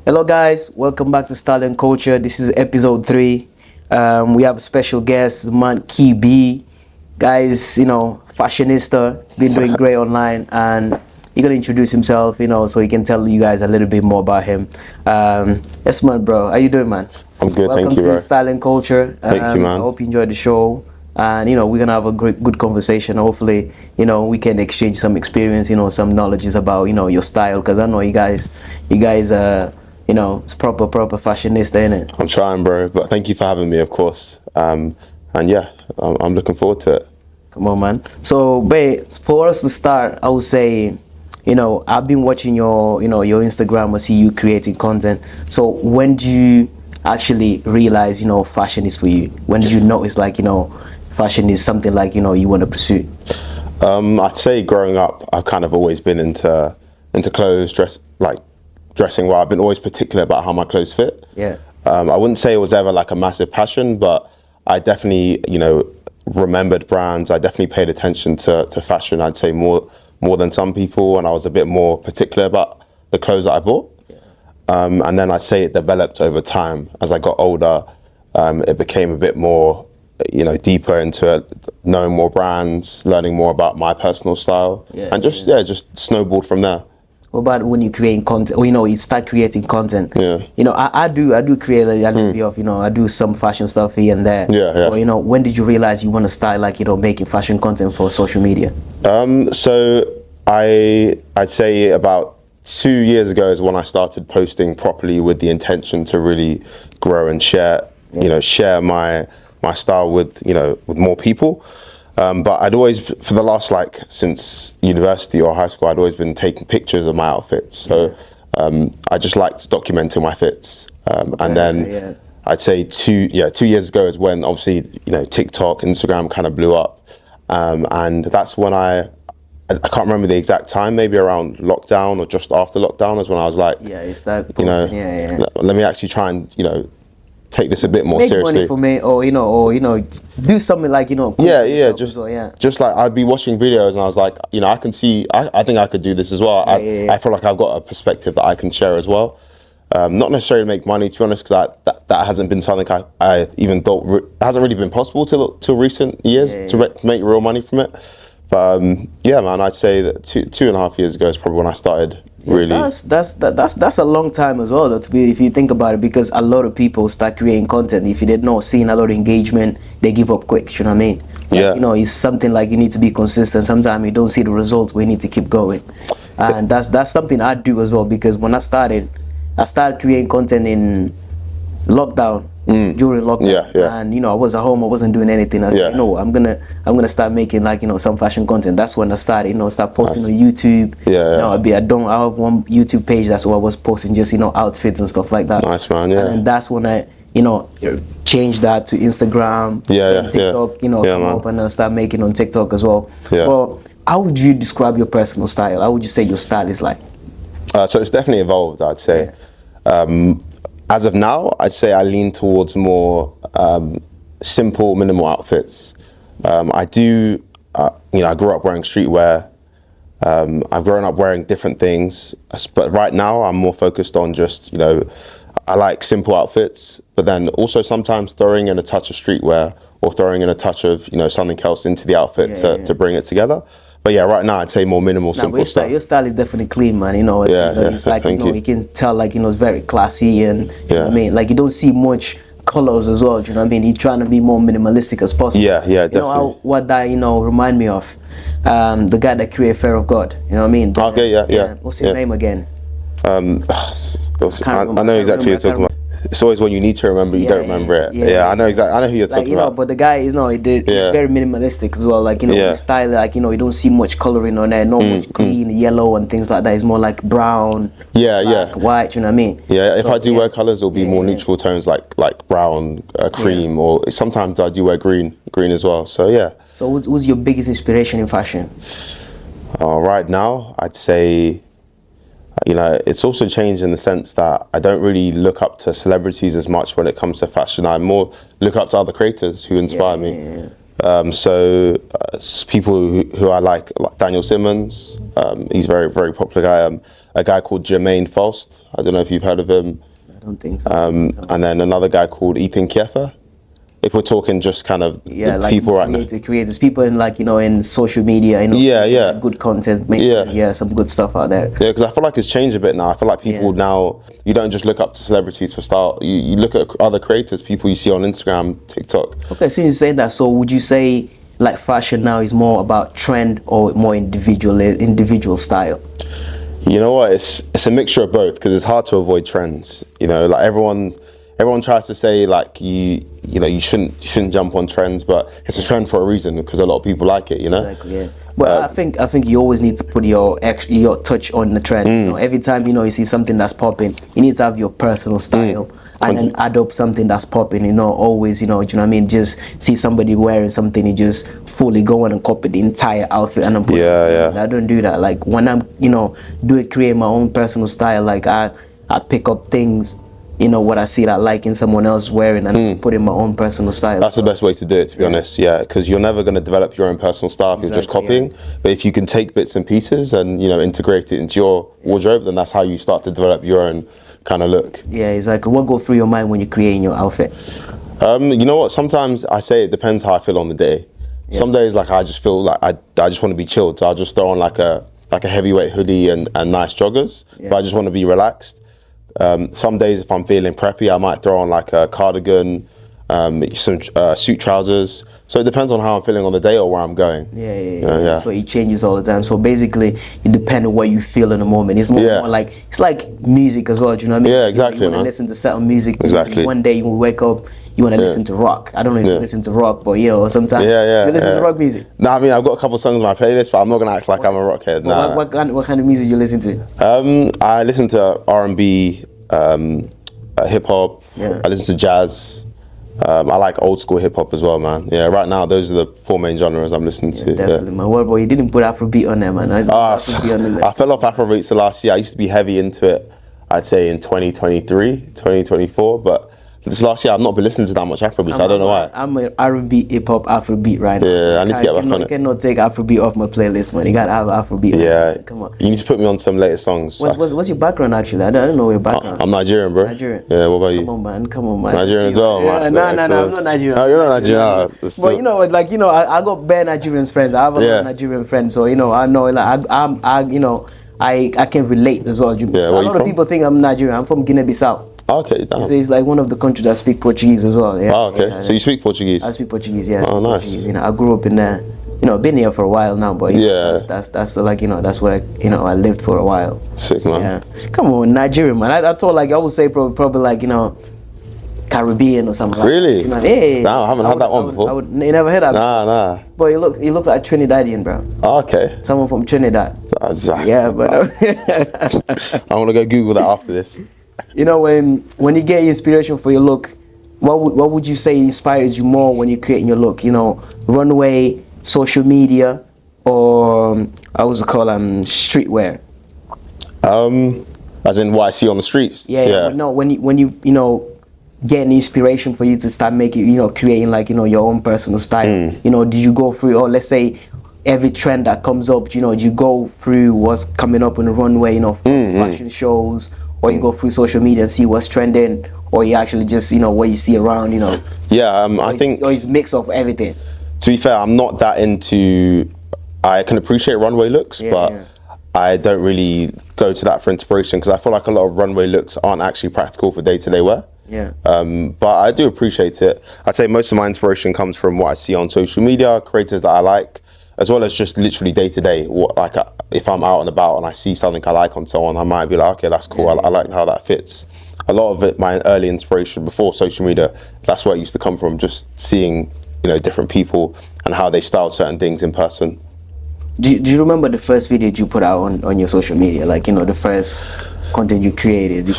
Hello guys, welcome back to Style and Culture. This is episode 3. We have a special guest, the man Key B. Guys, fashionista. He's been doing great online, and he's gonna introduce himself, so he can tell you guys a little bit more about him. Yes man, bro. How you doing, man? I'm good, welcome thank you, bro. to Style and Culture. Thank you, man. I hope you enjoyed the show. And we're gonna have a good conversation. Hopefully, we can exchange some experience, some knowledges about your style, because I know you guys it's proper fashionista, innit? I'm trying, bro, but thank you for having me, of course. And yeah, I'm looking forward to it. Come on, man. So, babe, for us to start, I would say, I've been watching your Instagram. I see you creating content. So, when did you actually realize, fashion is for you? When did you notice, fashion is something you want to pursue? I'd say growing up, I've kind of always been into clothes, dressing well. I've been always particular about how my clothes fit. Yeah. I wouldn't say it was ever like a massive passion, but I definitely, remembered brands. I definitely paid attention to fashion. I'd say more than some people, and I was a bit more particular about the clothes that I bought. Yeah. And then I'd say it developed over time. As I got older, it became a bit more, deeper into knowing more brands, learning more about my personal style, and just snowballed from there. What about when you create content, or you start creating content? Yeah. I do create a little bit of, I do some fashion stuff here and there. Yeah. But, when did you realize you want to start making fashion content for social media? So I'd say about 2 years ago is when I started posting properly with the intention to really grow and share, share my style with more people. But I'd always, for the last since university or high school, I'd always been taking pictures of my outfits. So I just liked documenting my fits. And then I'd say 2 years ago is when obviously TikTok, Instagram kind of blew up, and that's when I can't remember the exact time, maybe around lockdown or just after lockdown is when I was like, let me actually try and take this a bit more seriously. Make money for me, or do something cool just like I'd be watching videos and I was like, I can see, I think I could do this as well. I feel like I've got a perspective that I can share as well. Not necessarily make money, to be honest, because that hasn't been something I even thought hasn't really been possible till recent years to make real money from it. But man, I'd say that 2.5 years ago is probably when I started. Really, that's a long time as well, though, if you think about it, because a lot of people start creating content. If they're not seeing a lot of engagement, they give up quick. You know what I mean? It's something you need to be consistent. Sometimes you don't see the results, we need to keep going, and that's something I do as well. Because when I started creating content in lockdown. During lockdown, and I was at home, I wasn't doing anything. I said, no, I'm gonna start making some fashion content. That's when I started, start posting on YouTube. I have one YouTube page. That's what I was posting, just outfits and stuff like that. Nice, man. And that's when I changed that to Instagram, TikTok. Come up and then start making on TikTok as well. Well, how would you describe your personal style? How would you say your style is like? So it's definitely evolved, I'd say. As of now, I'd say I lean towards more simple, minimal outfits. I grew up wearing streetwear. I've grown up wearing different things, but right now I'm more focused on just, I like simple outfits, but then also sometimes throwing in a touch of streetwear or throwing in a touch of, something else into the outfit to bring it together. But right now I'd say more minimal, simple stuff. Your style is definitely clean, man. It's like you can tell it's very classy, and you know what I mean. You don't see much colors as well. You know what I mean? You're trying to be more minimalistic as possible. Yeah, definitely. What that remind me of the guy that created Fear of God. You know what I mean? What's his name again? I know exactly what you're talking about. It's always when you need to remember, you don't remember it. I know exactly. I know who you're talking about. But the guy is he's very minimalistic as well. His style, you don't see much coloring on there, not much green, yellow, and things like that. It's more like brown, black, white. You know what I mean? If I do wear colors, it'll be more neutral tones, like brown, cream, or sometimes I do wear green as well. So So what's your biggest inspiration in fashion? Right now, I'd say. It's also changed in the sense that I don't really look up to celebrities as much when it comes to fashion. I more look up to other creators who inspire me. People who I like Daniel Simmons, he's very, very popular guy. A guy called Jermaine Faust, I don't know if you've heard of him. I don't think so. And then another guy called Ethan Kiefer. If we're talking just kind of like people right now. Creators, people in in social media, good content, some good stuff out there. Yeah, because I feel like it's changed a bit now. I feel like people now, you don't just look up to celebrities for style. You look at other creators, people you see on Instagram, TikTok. Okay, since you're saying that, so would you say like fashion now is more about trend or more individual style? You know what? It's a mixture of both, because it's hard to avoid trends. Like everyone tries to say like you shouldn't jump on trends, but it's a trend for a reason, because a lot of people like it. Exactly. Yeah. But I think you always need to put your touch on the trend. Every time you see something that's popping, you need to have your personal style. And then add up something that's popping, always, do you know what I mean? Just see somebody wearing something, you just fully go on and copy the entire outfit and I'm putting I don't do that. Like when I'm, create my own personal style, like I pick up things, what I see that I like in someone else wearing and put in my own personal style. That's the best way to do it, to be honest, because you're never going to develop your own personal style if you're just copying. But if you can take bits and pieces and, integrate it into your wardrobe, then that's how you start to develop your own kind of look. Yeah, exactly. What goes through your mind when you're creating your outfit? You know what? Sometimes I say it depends how I feel on the day. Yeah. Some days, like I just feel like I just want to be chilled, so I'll just throw on like a heavyweight hoodie and nice joggers. But I just want to be relaxed. Some days, if I'm feeling preppy, I might throw on like a cardigan, some suit trousers. So it depends on how I'm feeling on the day or where I'm going. Yeah. So it changes all the time. So basically, it depends on what you feel in the moment. It's more like, it's like music as well. Do you know what I mean? Yeah, exactly. You want to listen to certain music. Exactly. One day you will wake up, you want to listen to rock. I don't know if you listen to rock, but sometimes you listen to rock music. No, I mean, I've got a couple songs on my playlist, but I'm not gonna act like I'm a rockhead. Nah. What kind of music you listen to? I listen to R&B, hip hop. Yeah. I listen to jazz. I like old school hip hop as well, man. Yeah, right now those are the four main genres I'm listening to. Definitely, man. Well, boy, you didn't put Afrobeat on there, man. I fell off Afrobeats the last year. I used to be heavy into it, I'd say in 2023, 2024, but this last year I've not been listening to that much Afrobeats. I don't know why. I'm an R&B, hip hop, Afrobeat right now. Yeah, I need to get back on it. I cannot take Afrobeat off my playlist, man. You gotta have Afrobeat. Yeah, come on. You need to put me on some latest songs. What's your background actually? I don't know your background. I'm Nigerian, bro. Nigerian. Yeah, what about you? Come on, man. Nigerian as well, man. No, I'm not Nigerian. No, you're not Nigerian. But I got bare Nigerian friends. I have a lot of Nigerian friends, so I know, like I can relate as well. So a lot of people think I'm Nigerian. I'm from Guinea-Bissau. Okay, damn. It's like one of the countries that speak Portuguese as well. Yeah. Oh, okay. So you speak Portuguese? I speak Portuguese, yeah. Oh, nice. I grew up in there. Been here for a while now, but that's like that's where I lived for a while. Sick, man. Yeah. Come on, Nigerian, man. I thought I would say probably like Caribbean or something. Really? Like that. Hey, no, I haven't had that one before. You never heard that? Nah. But you look like Trinidadian, bro. Oh, okay. Someone from Trinidad. Exactly. Yeah, but I want to go Google that after this. When you get inspiration for your look, what would you say inspires you more when you're creating your look? Runway, social media, or I was call streetwear. As in what I see on the streets. Yeah. No, when you get an inspiration for you to start making, creating like your own personal style. Did you go through, or let's say every trend that comes up, do you go through what's coming up on the runway, fashion shows? Or you go through social media and see what's trending, or you actually just what you see around, Yeah, I think it's a mix of everything. To be fair, I'm not that into. I can appreciate runway looks, but I don't really go to that for inspiration, because I feel like a lot of runway looks aren't actually practical for day-to-day wear. Yeah. But I do appreciate it. I'd say most of my inspiration comes from what I see on social media, creators that I like, as well as just literally day to day. If I'm out and about and I see something I like on someone, I might be like, okay, that's cool. I like how that fits. A lot of it, my early inspiration before social media, that's where it used to come from, just seeing different people and how they style certain things in person. Do you remember the first video you put out on your social media? Like, the first content you created?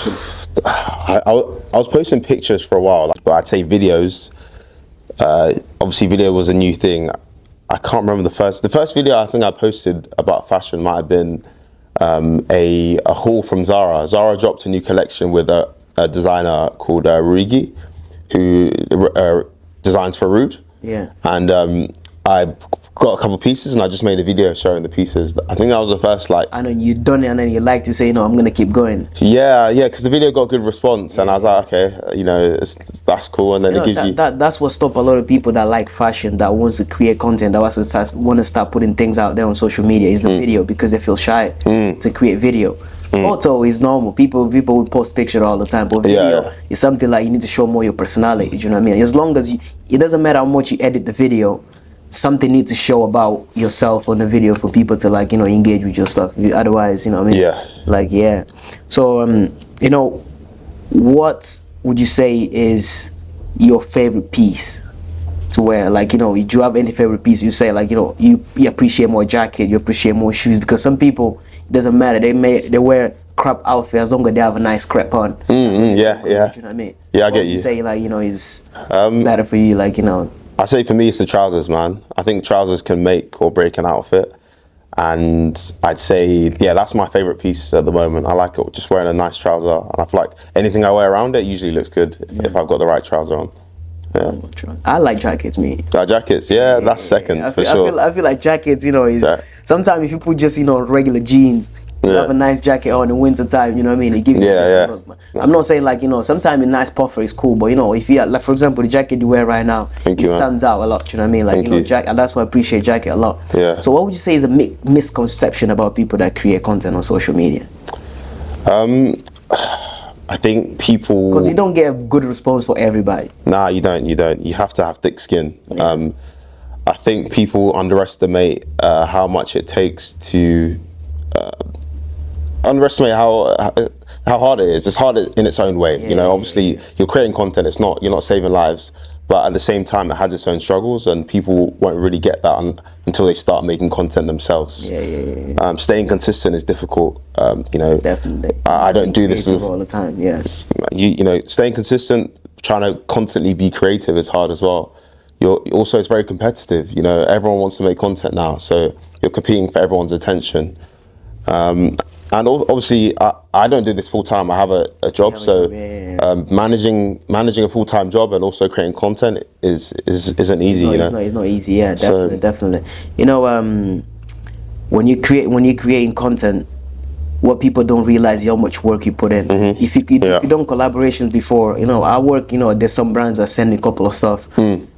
I was posting pictures for a while, but I'd say videos. Obviously, video was a new thing. I can't remember the first video I think I posted about fashion might have been a haul from Zara. Zara dropped a new collection with a designer called Ruigi, who designs for Rude. Yeah. And I got a couple pieces, and I just made a video showing the pieces. I think that was the first, like. I know you done it, and then you like to say, I'm gonna keep going. Yeah, because the video got good response, and I was like, okay, that's cool, and then it gives you. That's what stops a lot of people that like fashion, that wants to create content, that want to start putting things out there on social media, is the video, because they feel shy to create video. Photo is normal. People would post picture all the time, but video is something like you need to show more your personality. Do you know what I mean? As long as it doesn't matter how much you edit the video, something needs to show about yourself on the video for people to engage with your stuff. Otherwise, you know what I mean? So what would you say is your favorite piece to wear? Do you have any favorite piece? You say you appreciate more jacket, you appreciate more shoes, because some people, it doesn't matter, they wear crap outfit as long as they have a nice crap on. Yeah. Do you know what I mean? Yeah, I get you. You say is better for you, I say for me it's the trousers, man. I think trousers can make or break an outfit, and I'd say that's my favorite piece at the moment. I like it, just wearing a nice trouser, and I feel like anything I wear around it usually looks good if I've got the right trouser on. Yeah. I like jackets, me. Jackets, that's second for sure. I feel like jackets, sometimes if you put just regular jeans, you have a nice jacket on in winter time, you know what I mean? It gives you a look, man. I'm not saying sometimes a nice puffer is cool, but if you for example, the jacket you wear right now, stands out a lot, you know what I mean? Jacket, and that's why I appreciate jacket a lot. Yeah. So what would you say is a misconception about people that create content on social media? I think people, because you don't get a good response for everybody. Nah, you don't. You have to have thick skin. Yeah. I think people underestimate how much it takes to underestimate how hard it is. It's hard in its own way. Obviously you're creating content. You're not saving lives, but at the same time it has its own struggles, and people won't really get that until they start making content themselves. Staying consistent is difficult. Definitely. I don't do this all the time. Yes. Staying consistent, trying to constantly be creative is hard as well. It's very competitive. Everyone wants to make content now, so you're competing for everyone's attention. And obviously, I don't do this full time. I have a job, so managing a full time job and also creating content isn't easy. It's not easy. Yeah, definitely. When you're creating content, what people don't realize is how much work you put in. If you done collaborations before, I work. There's some brands that send me a couple of stuff.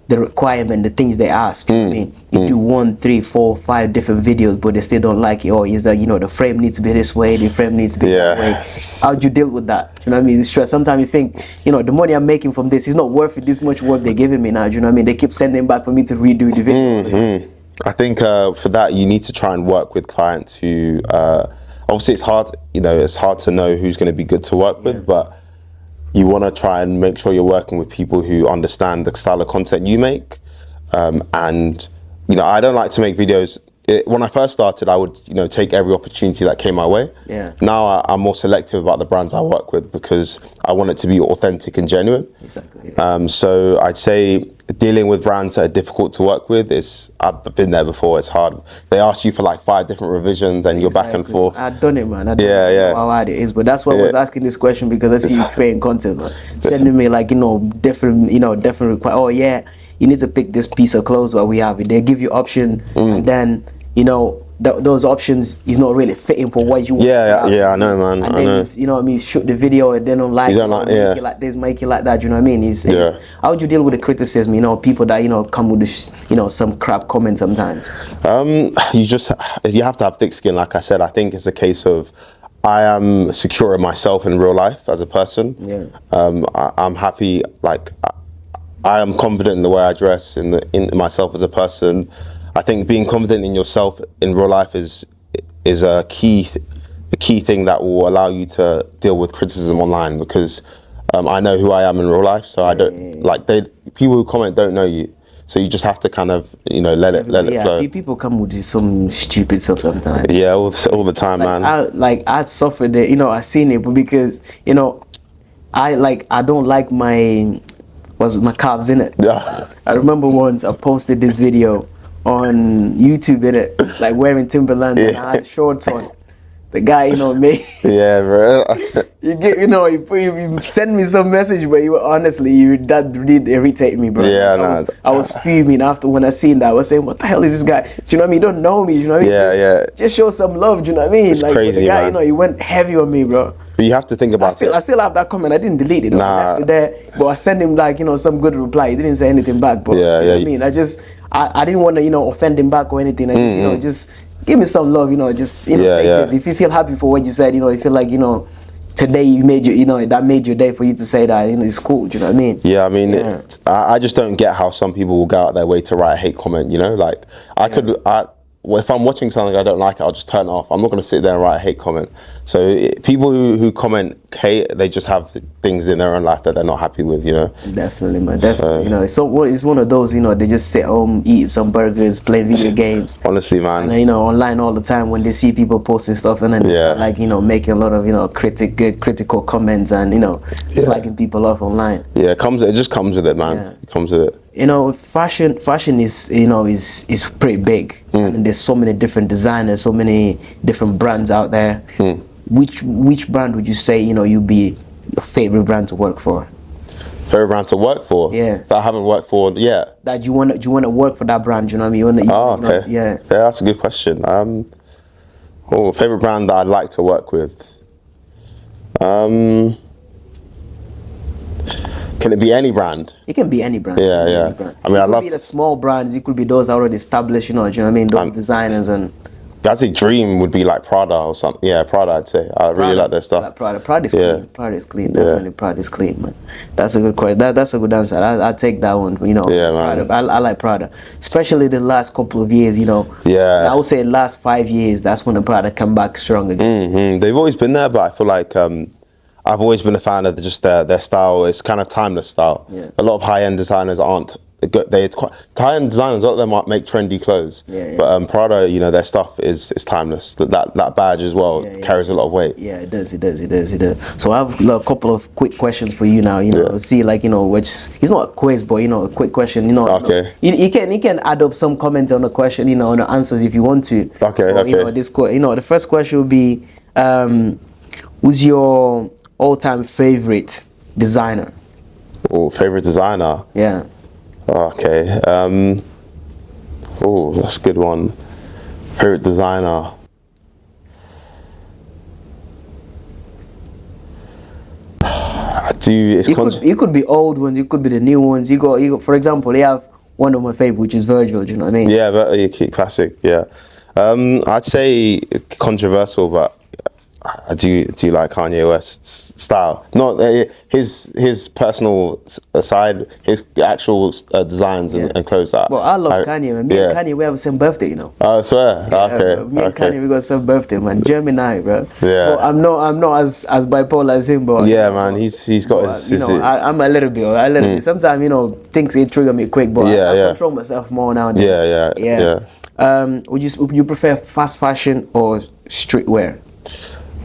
The requirement, the things they ask. You know what I mean? You do 1, 3, 4, 5 different videos, but they still don't like it. Or is that the frame needs to be this way, the frame needs to be that way. How'd you deal with that? You know what I mean? It's stress. Sometimes you think, the money I'm making from this is not worth it. This much work they're giving me now. Do you know what I mean? They keep sending back for me to redo the video. I think for that you need to try and work with clients who. Obviously, it's hard. It's hard to know who's going to be good to work with, but you want to try and make sure you're working with people who understand the style of content you make. And I don't like to make videos. When I first started, I would take every opportunity that came my way. Now I'm more selective about the brands I work with, because I want it to be authentic and genuine. Exactly. So I'd say dealing with brands that are difficult to work with I've been there before. It's hard. They ask you for like 5 different revisions, and you're back and forth. I've done it, man. I don't know how hard it is, but that's why I was asking this question, because I see you creating content, man. Sending me different requirements. Oh yeah, you need to pick this piece of clothes that we have. They give you option, and then those options is not really fitting for what you want. I know, man. And then shoot the video and then don't like make it like this, make it like that. You know what I mean? How would you deal with the criticism? People that come with this, some crap comments sometimes. You have to have thick skin. Like I said, I think it's a case of, I am secure in myself in real life as a person. I'm happy. I am confident in the way I dress, in myself as a person. I think being confident in yourself in real life is a key thing that will allow you to deal with criticism online, because I know who I am in real life, so I don't people who comment don't know you, so you just have to kind of let it flow. People come with some stupid stuff sometimes. All the time, man. I suffered it. I seen it, but because I don't like my calves in it. I remember once I posted this video on YouTube, in it, like wearing Timberland, and I had shorts on, The guy, you know, me. Yeah, bro. You get, you know, you send me some message, but that really irritate me, bro. Yeah, I was fuming after when I seen that. I was saying, what the hell is this guy? Do you know what I mean? You don't know me, you know what I mean? Yeah, Just show some love, do you know what I mean? It's like, crazy, the guy, man. you know, he went heavy on me, bro. But you have to think about it. I still have that comment. I didn't delete it. Nah. After that, but I sent him like, you know, some good reply. He didn't say anything back, but Yeah, you know what I mean? I didn't want to, you know, offend him back or anything. I just, you know, just give me some love, you know, just, you know, take this. If you feel happy for what you said, you know, you feel like, you know, today that made your day for you to say that, you know, it's cool, do you know what I mean? Yeah, I mean, I just don't get how some people will go out their way to write a hate comment, you know? Like, if I'm watching something I don't like, I'll just turn it off. I'm not going to sit there and write a hate comment. So people who comment hate, they just have things in their own life that they're not happy with, you know? Definitely, man. Definitely. You know, it's one of those, you know, they just sit home, eat some burgers, play video games. Honestly, man. And, you know, online all the time when they see people posting stuff and then they start, like, you know, making a lot of, you know, critical comments and, you know, slagging people off online. Yeah, it just comes with it, man. Yeah. It comes with it. You know, fashion is, you know, is pretty big. And there's so many different designers, so many different brands out there. Which brand would you say, you know, you'd be your favorite brand to work for? Favorite brand to work for? Yeah. That I haven't worked for yet. That you want to work for that brand, you know what I mean? Okay. Yeah, that's a good question. Favorite brand that I'd like to work with? Can it be any brand? It can be any brand. Yeah. Brand. I mean, I love the small brands. It could be those already established. You know what I mean? Those designers and. I'd say dream would be like Prada or something. Yeah, Prada. I'd say I really like their stuff. Like Prada is clean. Prada is clean. Definitely, Prada is clean, man. That's a good question. That's a good answer. I take that one. You know. Yeah, man. Prada. I like Prada, especially the last couple of years. You know. Yeah. I would say last 5 years. That's when the Prada come back strong again. They've always been there, but I feel like I've always been a fan of just their style. It's kind of timeless style. Yeah. A lot of high-end designers aren't. High-end designers, a lot of them might make trendy clothes. But Prada, you know, their stuff is timeless. That badge as well carries a lot of weight. Yeah, it does. So I have a couple of quick questions for you now. You know, see, like, you know, which it's not a quiz, but, you know, a quick question. You know, okay. You can add up some comments on the question, you know, on the answers if you want to. Okay. You know, the first question would be, who's your all-time favorite designer? Oh, favorite designer? Yeah. Okay. That's a good one. Favorite designer? It could be old ones. It could be the new ones. You got. For example, they have one of my favorite, which is Virgil. Do you know what I mean? Yeah, but classic. Yeah. I'd say controversial, but I do like Kanye West's style. Not his personal side, his actual designs and clothes. Well, I love Kanye, man. Me and Kanye, we have the same birthday, you know. Oh, I swear. Yeah, okay. Bro. Me and Kanye, we got the same birthday, man. Gemini, bro. Yeah. But I'm not as bipolar as him, but yeah, man. He's got his. You know, I'm a little bit. Sometimes, you know, things trigger me quick, but I control myself more now. Yeah. Would you prefer fast fashion or streetwear?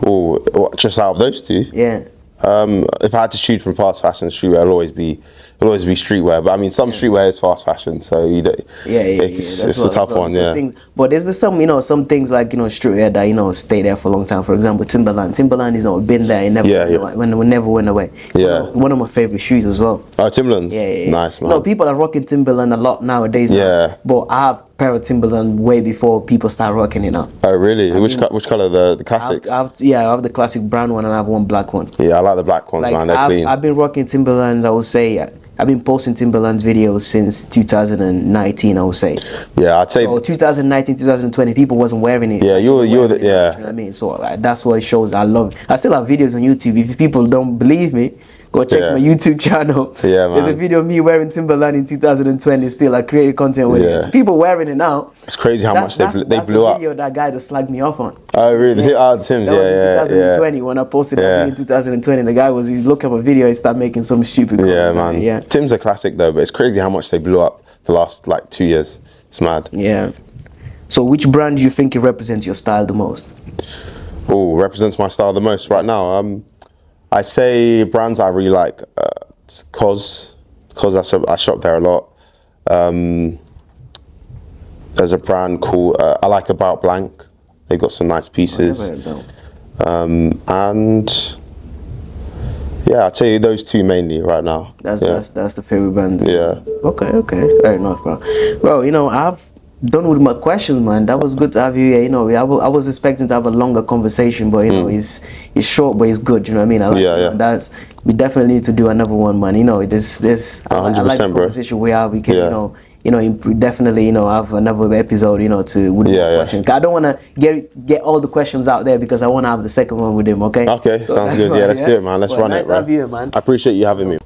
Oh, just out of those two? Yeah. If I had to choose from fast fashion and streetwear, it'll always be streetwear. But I mean, some streetwear is fast fashion, so it's a tough one. Yeah. But there's some things like, you know, streetwear that, you know, stay there for a long time. For example, Timberland is, you know, been there. It never went away. Yeah. One of my favorite shoes as well. Oh, Timberlands. Yeah. Nice, man. No, people are rocking Timberland a lot nowadays. Yeah. But I have a pair of Timberland way before people start rocking it now. Oh, really? Which color? The classics? I have the classic brown one and I have one black one. Yeah, I like the black ones, man. They're clean. I've been rocking Timberlands, I would say. I've been posting Timberlands videos since 2019, I would say. Yeah, I'd say. So 2019, 2020, people wasn't wearing it. Yeah, you're you know what I mean? So that's what it shows. I love it. I still have videos on YouTube. If people don't believe me, go check my YouTube channel. Yeah, man. There's a video of me wearing Timberland in 2020. Still, I created content with it. So people wearing it now. It's crazy how much they blew up. That's the video that guy that slagged me off on. Oh, really? Tim. That was in 2020 when I posted that video in 2020. The guy he looked up a video and started making some stupid comment. Yeah, man. Yeah. Tim's a classic though, but it's crazy how much they blew up the last like 2 years. It's mad. Yeah. So which brand do you think represents your style the most? Oh, represents my style the most right now. I say brands I really like, COS I shop there a lot. There's a brand called I like About Blank. They got some nice pieces. And yeah, I'd say those two mainly right now. That's the favorite band. Yeah. Okay, fair enough, bro. Bro, I've done with my questions, man. That was good to have you here. I was expecting to have a longer conversation, but it's short, but it's good. You know what I mean? I like, we definitely need to do another one, man. I like the conversation we have. We can, definitely, have another episode, to with more questions. I don't want to get all the questions out there because I want to have the second one with him. Okay. Okay, so sounds good. Yeah, let's do it, man. Let's run nice it, bro. To have you, man. I appreciate you having me.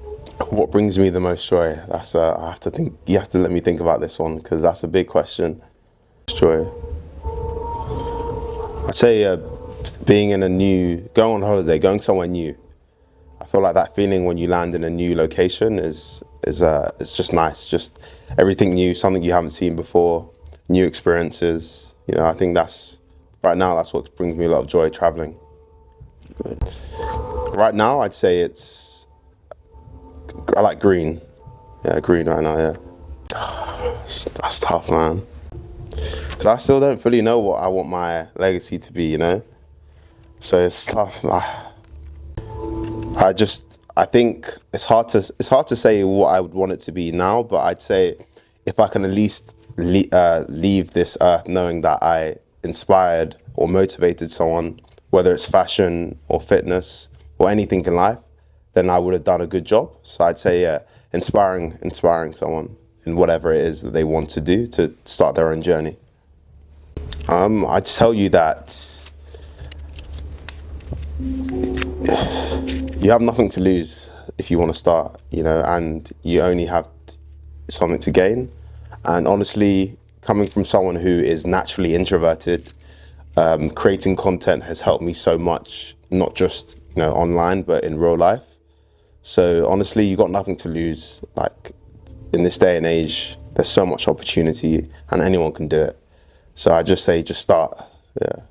What brings me the most joy? That's I have to think. You have to let me think about this one because that's a big question. Joy. I'd say being going on holiday, going somewhere new. I feel like that feeling when you land in a new location is it's just nice. Just everything new, something you haven't seen before, new experiences. I think right now that's what brings me a lot of joy, traveling. Good. Right now, I'd say I like green. Yeah, green right now, yeah. That's tough, man. Because I still don't fully know what I want my legacy to be, So it's tough. I think it's hard to say what I would want it to be now, but I'd say if I can at least leave this earth knowing that I inspired or motivated someone, whether it's fashion or fitness or anything in life, then I would have done a good job. So I'd say, inspiring someone in whatever it is that they want to do to start their own journey. I'd tell you that you have nothing to lose if you want to start, and you only have something to gain. And honestly, coming from someone who is naturally introverted, creating content has helped me so much, not just, online, but in real life. So honestly, you got nothing to lose. Like in this day and age, there's so much opportunity and anyone can do it. So I just say, just start. Yeah.